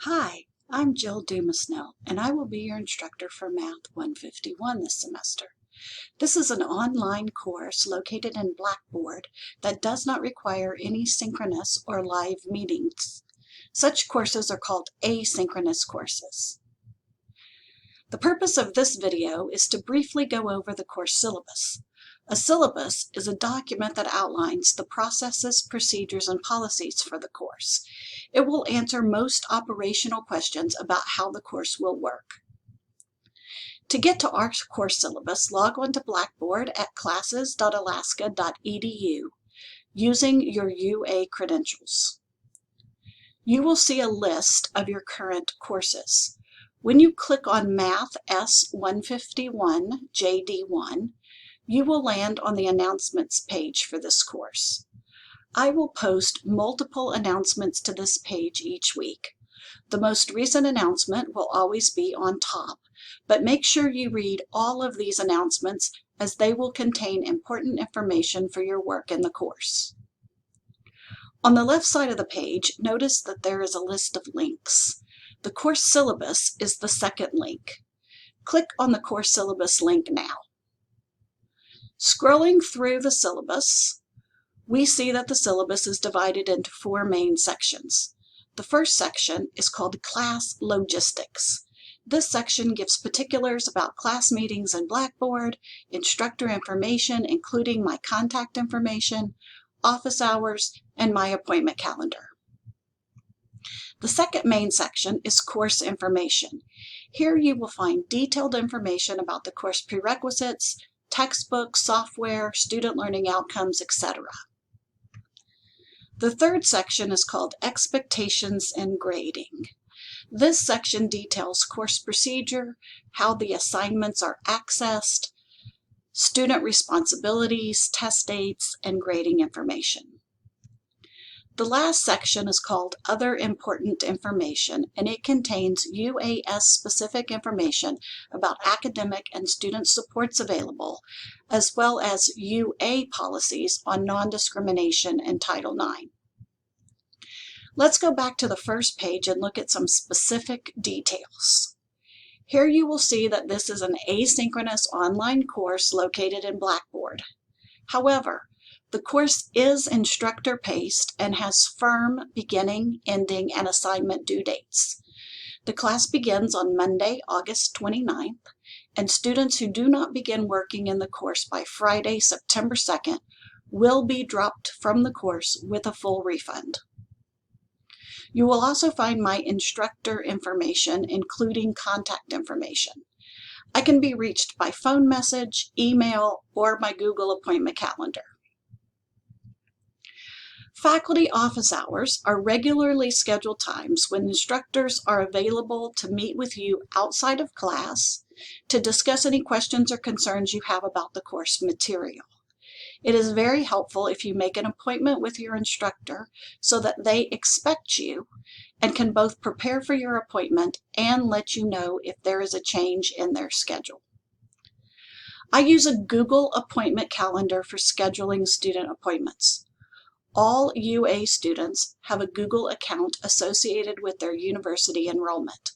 Hi, I'm Jill Dumasnell, and I will be your instructor for Math 151 this semester. This is an online course located in Blackboard that does not require any synchronous or live meetings. Such courses are called asynchronous courses. The purpose of this video is to briefly go over the course syllabus. A syllabus is a document that outlines the processes, procedures, and policies for the course. It will answer most operational questions about how the course will work. To get to our course syllabus, log on to Blackboard at classes.alaska.edu using your UA credentials. You will see a list of your current courses. When you click on Math S151 JD1, you will land on the announcements page for this course. I will post multiple announcements to this page each week. The most recent announcement will always be on top, but make sure you read all of these announcements as they will contain important information for your work in the course. On the left side of the page, notice that there is a list of links. The course syllabus is the second link. Click on the course syllabus link now. Scrolling through the syllabus, we see that the syllabus is divided into four main sections. The first section is called Class Logistics. This section gives particulars about class meetings in Blackboard, instructor information, including my contact information, office hours, and my appointment calendar. The second main section is Course Information. Here you will find detailed information about the course prerequisites, textbooks, software, student learning outcomes, etc. The third section is called Expectations and Grading. This section details course procedure, how the assignments are accessed, student responsibilities, test dates, and grading information. The last section is called Other Important Information, and it contains UAS-specific information about academic and student supports available, as well as UA policies on non-discrimination and Title IX. Let's go back to the first page and look at some specific details. Here you will see that this is an asynchronous online course located in Blackboard. However, the course is instructor-paced and has firm beginning, ending, and assignment due dates. The class begins on Monday, August 29th, and students who do not begin working in the course by Friday, September 2nd, will be dropped from the course with a full refund. You will also find my instructor information, including contact information. I can be reached by phone message, email, or my Google appointment calendar. Faculty office hours are regularly scheduled times when instructors are available to meet with you outside of class to discuss any questions or concerns you have about the course material. It is very helpful if you make an appointment with your instructor so that they expect you and can both prepare for your appointment and let you know if there is a change in their schedule. I use a Google appointment calendar for scheduling student appointments. All UA students have a Google account associated with their university enrollment.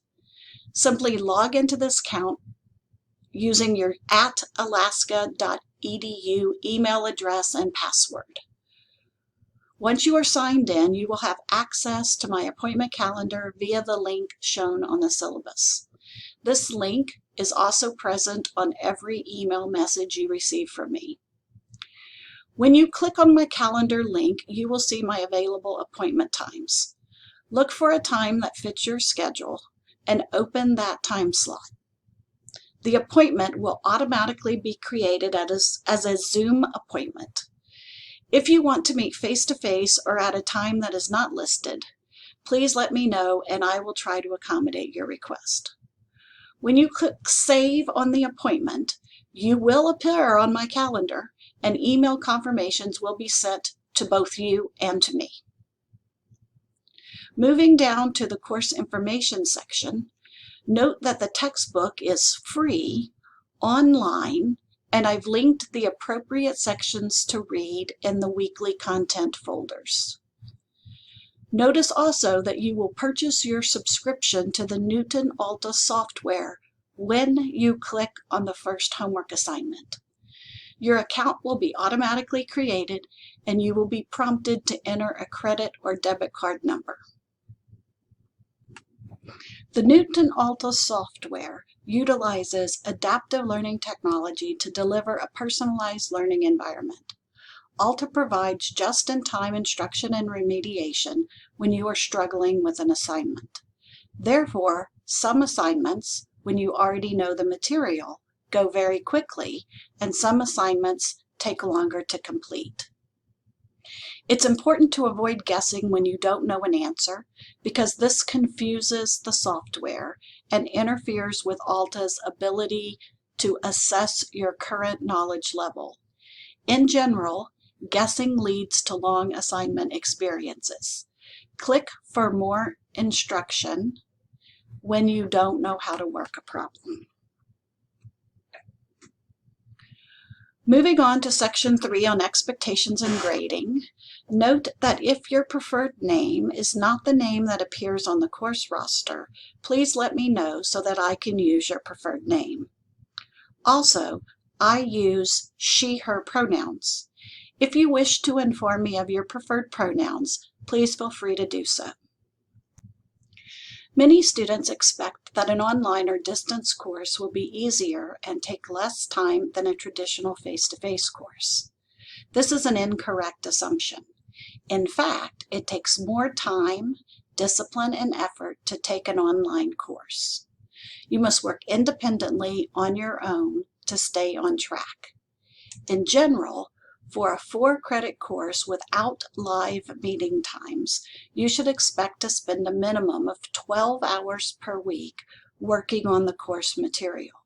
Simply log into this account using your @alaska.edu email address and password. Once you are signed in, you will have access to my appointment calendar via the link shown on the syllabus. This link is also present on every email message you receive from me. When you click on my calendar link, you will see my available appointment times. Look for a time that fits your schedule and open that time slot. The appointment will automatically be created as a Zoom appointment. If you want to meet face-to-face or at a time that is not listed, please let me know and I will try to accommodate your request. When you click Save on the appointment, you will appear on my calendar and email confirmations will be sent to both you and to me. Moving down to the course information section, note that the textbook is free, online, and I've linked the appropriate sections to read in the weekly content folders. Notice also that you will purchase your subscription to the Newton Alta software when you click on the first homework assignment. Your account will be automatically created and you will be prompted to enter a credit or debit card number. The Newton Alta software utilizes adaptive learning technology to deliver a personalized learning environment. Alta provides just-in-time instruction and remediation when you are struggling with an assignment. Therefore, some assignments, when you already know the material, go very quickly, and some assignments take longer to complete. It's important to avoid guessing when you don't know an answer, because this confuses the software and interferes with Alta's ability to assess your current knowledge level. In general, guessing leads to long assignment experiences. Click for more instruction when you don't know how to work a problem. Moving on to Section 3 on expectations and grading, note that if your preferred name is not the name that appears on the course roster, please let me know so that I can use your preferred name. Also, I use she/her pronouns. If you wish to inform me of your preferred pronouns, please feel free to do so. Many students expect that an online or distance course will be easier and take less time than a traditional face-to-face course. This is an incorrect assumption. In fact, it takes more time, discipline, and effort to take an online course. You must work independently on your own to stay on track. In general, for a 4-credit course without live meeting times, you should expect to spend a minimum of 12 hours per week working on the course material.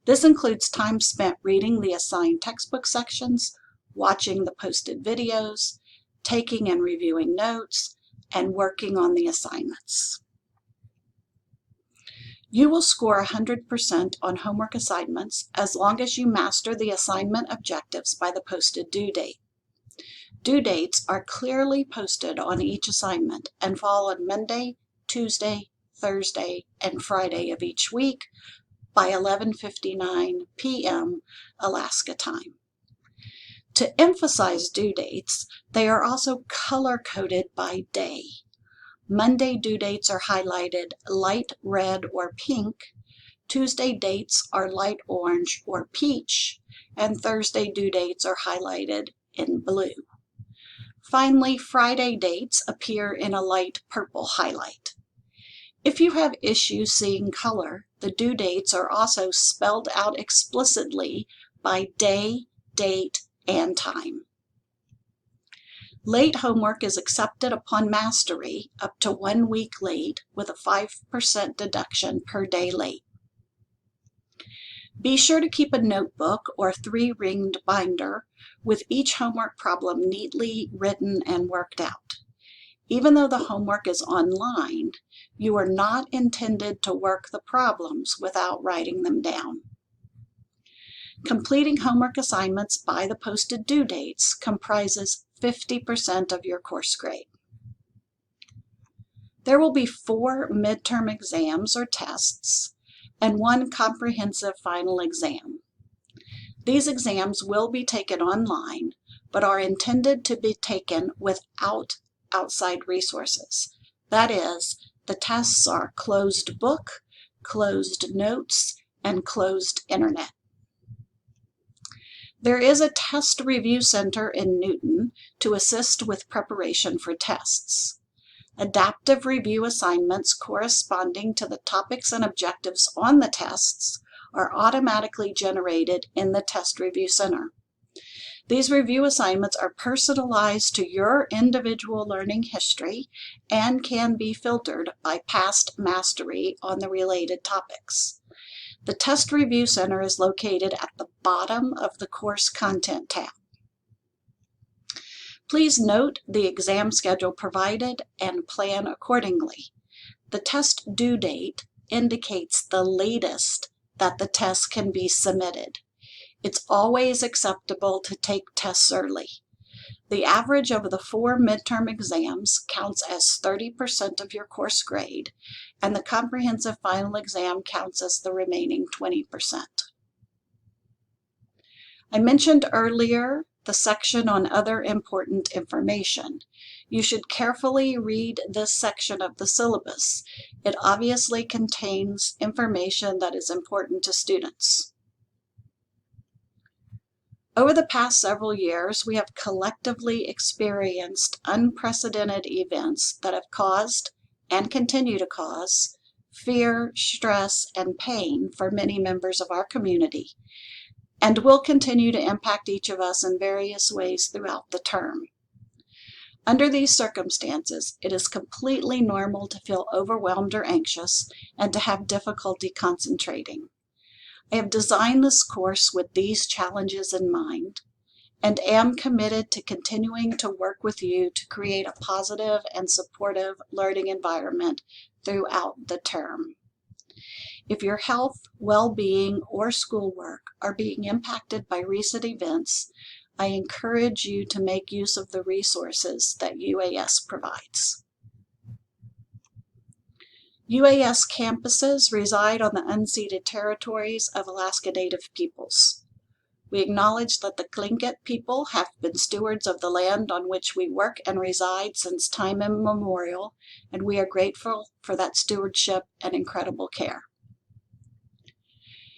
This includes time spent reading the assigned textbook sections, watching the posted videos, taking and reviewing notes, and working on the assignments. You will score 100% on homework assignments as long as you master the assignment objectives by the posted due date. Due dates are clearly posted on each assignment and fall on Monday, Tuesday, Thursday, and Friday of each week by 11:59 p.m. Alaska time. To emphasize due dates, they are also color-coded by day. Monday due dates are highlighted light red or pink, Tuesday dates are light orange or peach, and Thursday due dates are highlighted in blue. Finally, Friday dates appear in a light purple highlight. If you have issues seeing color, the due dates are also spelled out explicitly by day, date, and time. Late homework is accepted upon mastery up to 1 week late with a 5% deduction per day late. Be sure to keep a notebook or 3-ringed binder with each homework problem neatly written and worked out. Even though the homework is online, you are not intended to work the problems without writing them down. Completing homework assignments by the posted due dates comprises 50% of your course grade. There will be 4 midterm exams or tests and 1 comprehensive final exam. These exams will be taken online, but are intended to be taken without outside resources. That is, the tests are closed book, closed notes, and closed internet. There is a test review center in Newton to assist with preparation for tests. Adaptive review assignments corresponding to the topics and objectives on the tests are automatically generated in the test review center. These review assignments are personalized to your individual learning history and can be filtered by past mastery on the related topics. The Test Review Center is located at the bottom of the Course Content tab. Please note the exam schedule provided and plan accordingly. The test due date indicates the latest that the test can be submitted. It's always acceptable to take tests early. The average of the 4 midterm exams counts as 30% of your course grade, and the comprehensive final exam counts as the remaining 20%. I mentioned earlier the section on other important information. You should carefully read this section of the syllabus. It obviously contains information that is important to students. Over the past several years, we have collectively experienced unprecedented events that have caused, and continue to cause, fear, stress, and pain for many members of our community, and will continue to impact each of us in various ways throughout the term. Under these circumstances, it is completely normal to feel overwhelmed or anxious and to have difficulty concentrating. I have designed this course with these challenges in mind and am committed to continuing to work with you to create a positive and supportive learning environment throughout the term. If your health, well-being, or schoolwork are being impacted by recent events, I encourage you to make use of the resources that UAS provides. UAS campuses reside on the unceded territories of Alaska Native peoples. We acknowledge that the Tlingit people have been stewards of the land on which we work and reside since time immemorial, and we are grateful for that stewardship and incredible care.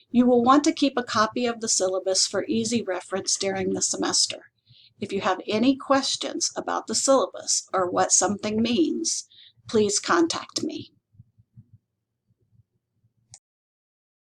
You will want to keep a copy of the syllabus for easy reference during the semester. If you have any questions about the syllabus or what something means, please contact me.